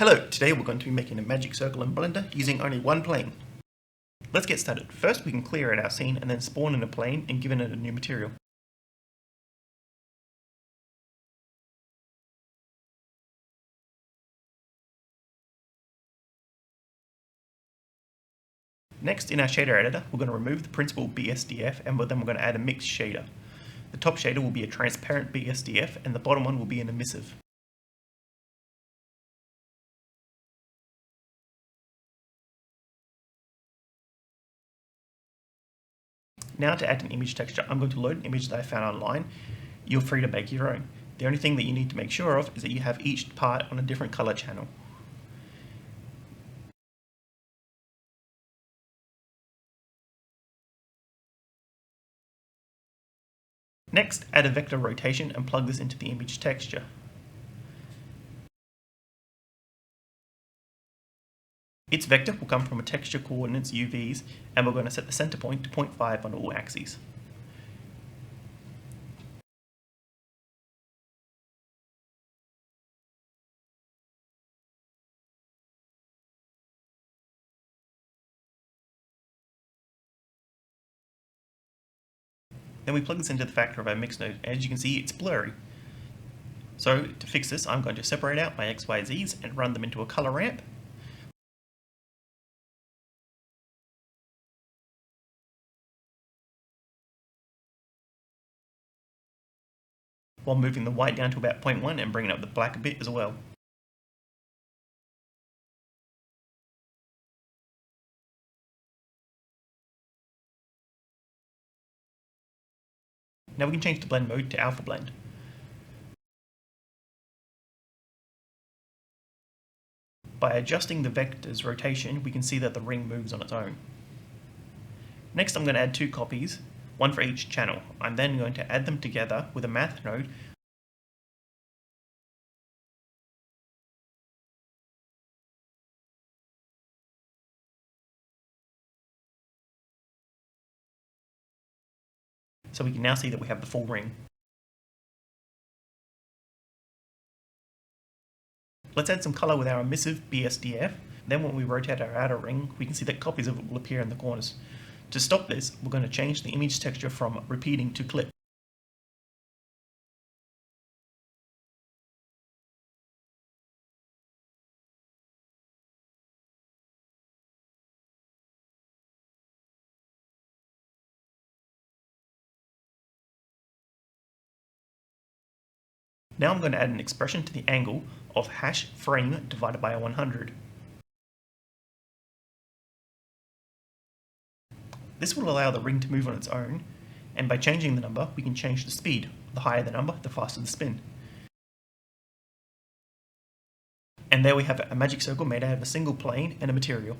Hello, today we're going to be making a magic circle in Blender using only one plane. Let's get started. First we can clear out our scene and then spawn in a plane and give it a new material. Next, in our shader editor, we're going to remove the principal BSDF and then we're going to add a mixed shader. The top shader will be a transparent BSDF and the bottom one will be an emissive. Now to add an image texture, I'm going to load an image that I found online. You're free to make your own. The only thing that you need to make sure of is that you have each part on a different color channel. Next, add a vector rotation and plug this into the image texture. Its vector will come from a texture coordinates UVs, and we're going to set the center point to 0.5 on all axes. Then we plug this into the factor of our mix node, and as you can see, it's blurry. So to fix this, I'm going to separate out my XYZs and run them into a color ramp. While moving the white down to about 0.1 and bringing up the black a bit as well. Now we can change the blend mode to alpha blend. By adjusting the vector's rotation, we can see that the ring moves on its own. Next I'm going to add two copies, one for each channel. I'm then going to add them together with a math node so we can now see that we have the full ring. Let's add some color with our emissive BSDF. Then when we rotate our outer ring, we can see that copies of it will appear in the corners. To stop this, we're going to change the image texture from repeating to clip. Now I'm going to add an expression to the angle of hash frame divided by 100. This will allow the ring to move on its own, and by changing the number, we can change the speed. The higher the number, the faster the spin. And there we have it, a magic circle made out of a single plane and a material.